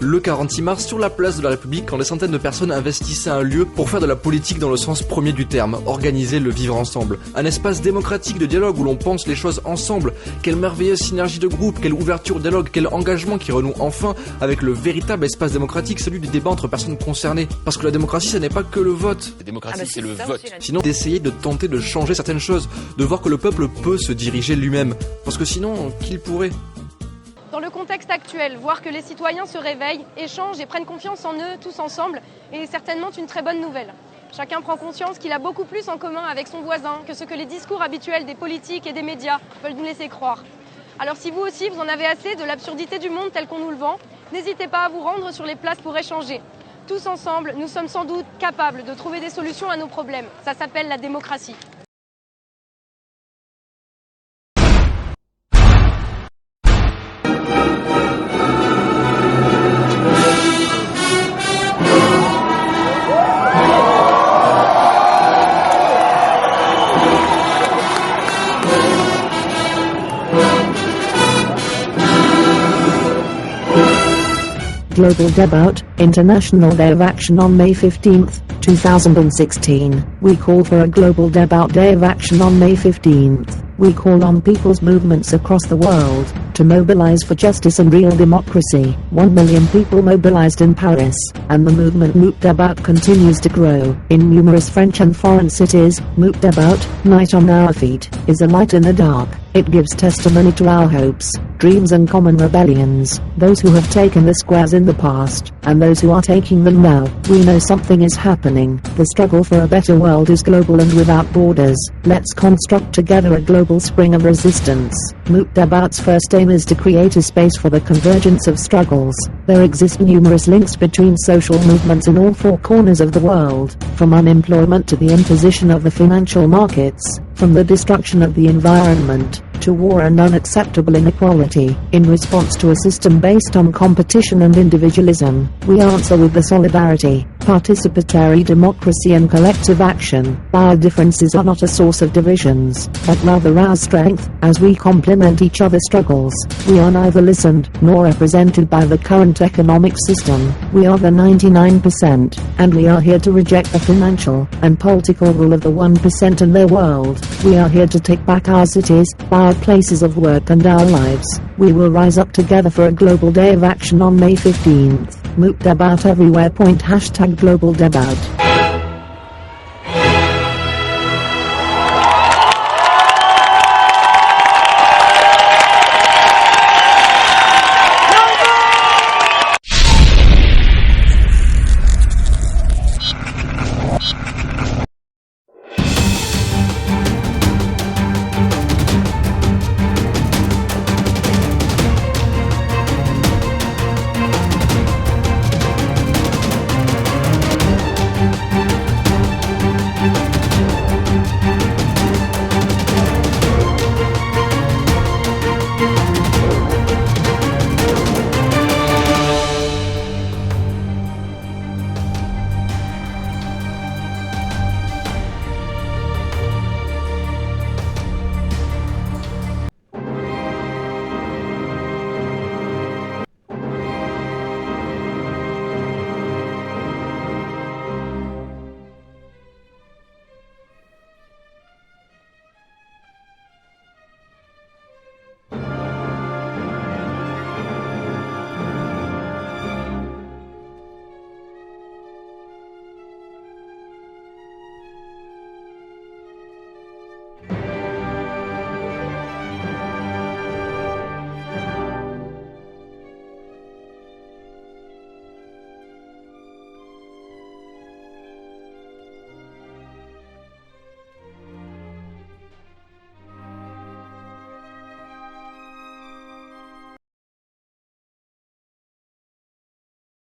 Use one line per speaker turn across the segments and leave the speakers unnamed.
le 46 mars sur la place de la République quand des centaines de personnes investissaient un lieu pour faire de la politique dans le sens premier du terme, organiser le vivre ensemble. Un espace démocratique de dialogue où l'on pense les choses ensemble. Quelle merveilleuse synergie de groupe, quelle ouverture au dialogue, quel engagement qui renoue enfin avec le véritable espace démocratique, celui du débat entre personnes concernées. Parce que la démocratie, ce n'est pas que le vote.
La démocratie, c'est le vote.
Sinon, d'essayer de tenter de changer certaines choses, de voir que le peuple peut se diriger lui-même. Parce que sinon, qui le pourrait ?
Dans le contexte actuel, voir que les citoyens se réveillent, échangent et prennent confiance en eux tous ensemble est certainement une très bonne nouvelle. Chacun prend conscience qu'il a beaucoup plus en commun avec son voisin que ce que les discours habituels des politiques et des médias veulent nous laisser croire. Alors si vous aussi vous en avez assez de l'absurdité du monde tel qu'on nous le vend, n'hésitez pas à vous rendre sur les places pour échanger. Tous ensemble, nous sommes sans doute capables de trouver des solutions à nos problèmes. Ça s'appelle la démocratie.
Global Debate, International Day of Action on May 15th, 2016. We call for a Global Debate Day of Action on May 15th. We call on people's movements across the world to mobilize for justice and real democracy. 1 million people mobilized in Paris, and the movement Moot Debat continues to grow. In numerous French and foreign cities, Moot Debat, Night on Our Feet, is a light in the dark. It gives testimony to our hopes, dreams and common rebellions. Those who have taken the squares in the past, and those who are taking them now. We know something is happening. The struggle for a better world is global and without borders. Let's construct together a global spring of resistance. Moot Debat's first aim is to create a space for the convergence of struggles. There exist numerous links between social movements in all four corners of the world, from unemployment to the imposition of the financial markets, from the destruction of the environment, to war and unacceptable inequality. In response to a system based on competition and individualism, we answer with the solidarity, participatory democracy and collective action. Our differences are not a source of divisions, but rather our strength, as we complement each other's struggles. We are neither listened, nor represented by the current economic system. We are the 99%, and we are here to reject the financial and political rule of the 1% and their world. We are here to take back our cities, our places of work and our lives. We will rise up together for a global day of action on May 15th. Moot Debat everywhere. # Global Debat.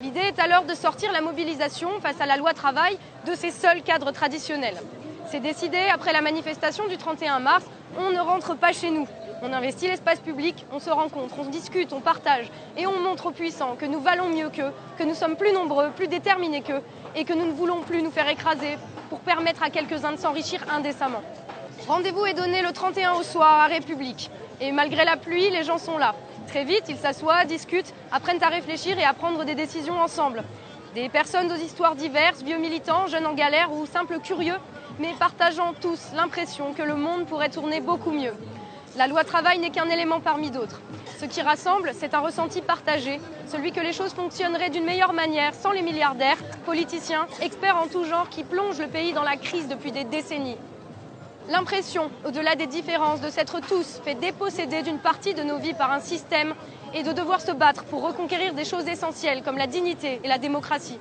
L'idée est alors de sortir la mobilisation face à la loi travail de ses seuls cadres traditionnels. C'est décidé après la manifestation du 31 mars, on ne rentre pas chez nous. On investit l'espace public, on se rencontre, on discute, on partage et on montre aux puissants que nous valons mieux qu'eux, que nous sommes plus nombreux, plus déterminés qu'eux et que nous ne voulons plus nous faire écraser pour permettre à quelques-uns de s'enrichir indécemment. Rendez-vous est donné le 31 au soir à République. Et malgré la pluie, les gens sont là. Très vite, ils s'assoient, discutent, apprennent à réfléchir et à prendre des décisions ensemble. Des personnes aux histoires diverses, vieux militants, jeunes en galère ou simples curieux, mais partageant tous l'impression que le monde pourrait tourner beaucoup mieux. La loi travail n'est qu'un élément parmi d'autres. Ce qui rassemble, c'est un ressenti partagé, celui que les choses fonctionneraient d'une meilleure manière sans les milliardaires, politiciens, experts en tout genre qui plongent le pays dans la crise depuis des décennies. L'impression, au-delà des différences, de s'être tous fait déposséder d'une partie de nos vies par un système et de devoir se battre pour reconquérir des choses essentielles comme la dignité et la démocratie.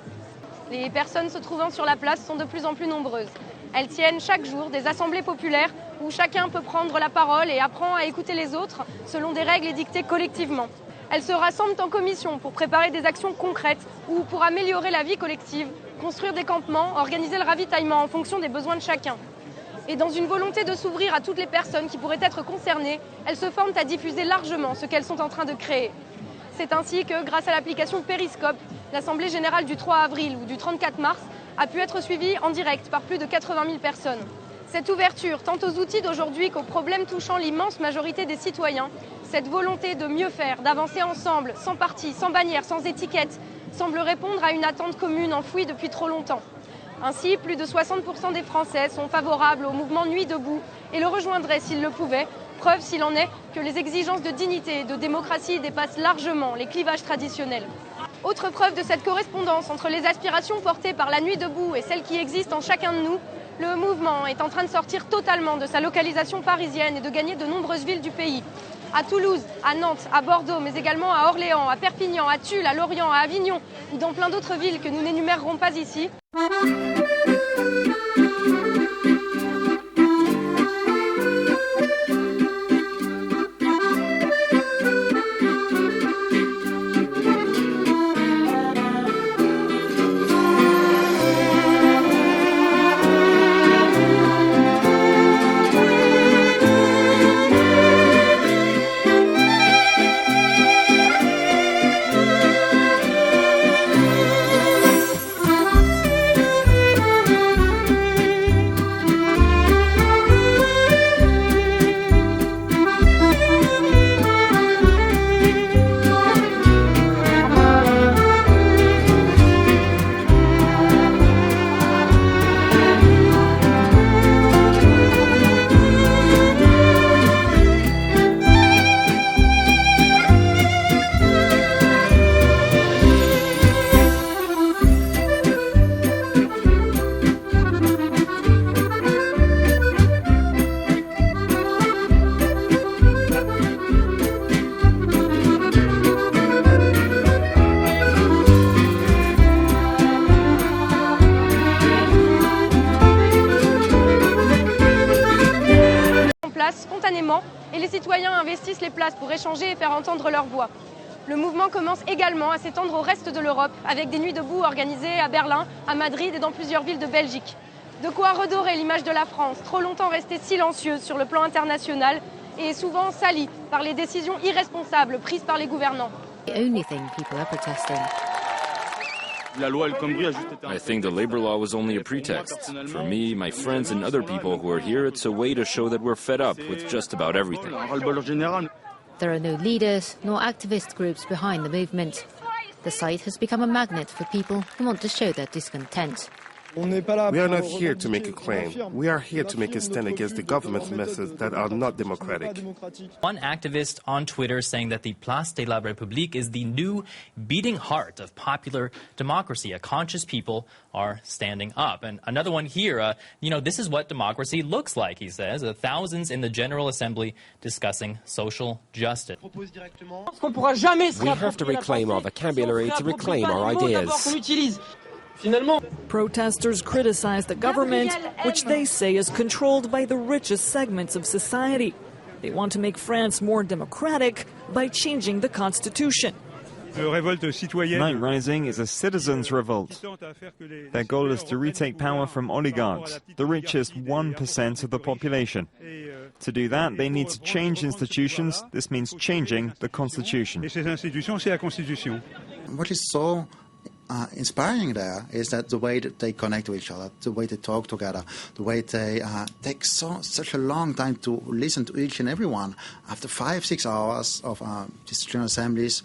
Les personnes se trouvant sur la place sont de plus en plus nombreuses. Elles tiennent chaque jour des assemblées populaires où chacun peut prendre la parole et apprend à écouter les autres selon des règles édictées collectivement. Elles se rassemblent en commission pour préparer des actions concrètes ou pour améliorer la vie collective, construire des campements, organiser le ravitaillement en fonction des besoins de chacun. Et dans une volonté de s'ouvrir à toutes les personnes qui pourraient être concernées, elles se forment à diffuser largement ce qu'elles sont en train de créer. C'est ainsi que, grâce à l'application Periscope, l'Assemblée générale du 3 avril ou du 34 mars a pu être suivie en direct par plus de 80 000 personnes. Cette ouverture, tant aux outils d'aujourd'hui qu'aux problèmes touchant l'immense majorité des citoyens, cette volonté de mieux faire, d'avancer ensemble, sans parti, sans bannière, sans étiquette, semble répondre à une attente commune enfouie depuis trop longtemps. Ainsi, plus de 60% des Français sont favorables au mouvement Nuit debout et le rejoindraient s'ils le pouvaient, preuve s'il en est que les exigences de dignité et de démocratie dépassent largement les clivages traditionnels. Autre preuve de cette correspondance entre les aspirations portées par la Nuit debout et celles qui existent en chacun de nous, le mouvement est en train de sortir totalement de sa localisation parisienne et de gagner de nombreuses villes du pays. À Toulouse, à Nantes, à Bordeaux, mais également à Orléans, à Perpignan, à Tulle, à Lorient, à Avignon ou dans plein d'autres villes que nous n'énumérerons pas ici. Spontanément, et les citoyens investissent les places pour échanger et faire entendre leur voix. Le mouvement commence également à s'étendre au reste de l'Europe avec des nuits debout organisées à Berlin, à Madrid et dans plusieurs villes de Belgique. De quoi redorer l'image de la France, trop longtemps restée silencieuse sur le plan international et souvent salie par les décisions irresponsables prises par les gouvernants.
I think the labor law was only a pretext. For me, my friends and other people who are here, it's a way to show that we're fed up with just about everything.
There are no leaders nor activist groups behind the movement. The site has become a magnet for people who want to show their discontent.
We are not here to make a claim. We are here to make a stand against the government's methods that are not democratic.
One activist on Twitter saying that the Place de la République is the new beating heart of popular democracy. A conscious people are standing up. And another one here, this is what democracy looks like, he says. Thousands in the General Assembly discussing social justice.
We have to reclaim our vocabulary, to reclaim our ideas.
Protesters criticize the government, which they say is controlled by the richest segments of society. They want to make France more democratic by changing the constitution.
Night Rising is a citizens' revolt. Their goal is to retake power from oligarchs, the richest 1% of the population. To do that, they need to change institutions. This means changing the constitution.
What is so inspiring there is that the way that they connect to each other, the way they talk together, the way they take such a long time to listen to each and every one. After 5-6 hours of these general assemblies,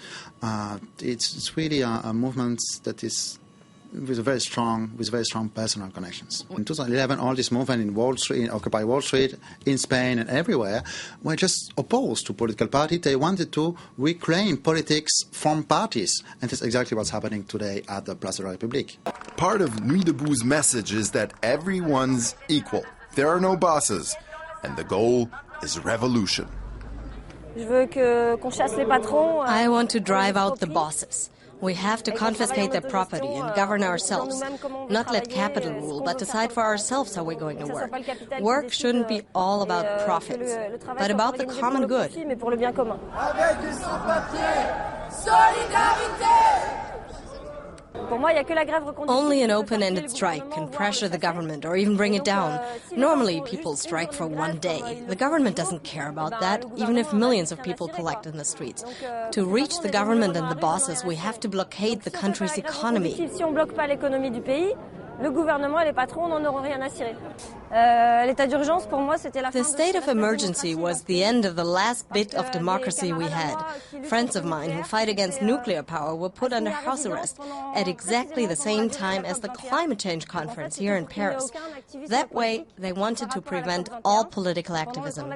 it's really a movement that is with very strong personal connections. In 2011, all this movement in Wall Street, Occupy Wall Street, in Spain and everywhere, were just opposed to political parties. They wanted to reclaim politics from parties, and that's exactly what's happening today at the Place de la République.
Part of Nuit Debout's message is that everyone's equal. There are no bosses, and the goal is revolution.
I want to drive out the bosses. We have to confiscate their property and govern ourselves. Not let capital rule, but decide for ourselves how we're going to work. Work shouldn't be all about profits, but about the common good. Only an open-ended strike can pressure the government or even bring it down. Normally, people strike for one day. The government doesn't care about that, even if millions of people collect in the streets. To reach the government and the bosses, we have to blockade the country's economy. The state of emergency was the end of the last bit of democracy we had. Friends of mine who fight against nuclear power were put under house arrest at exactly the same time as the climate change conference here in Paris. That way, they wanted to prevent all political activism.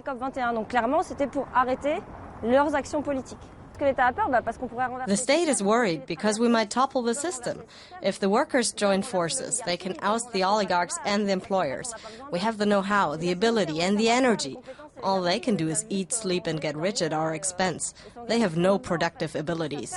The state is worried because we might topple the system. If the workers join forces, they can oust the oligarchs and the employers. We have the know-how, the ability, and the energy. All they can do is eat, sleep, and get rich at our expense. They have no productive abilities.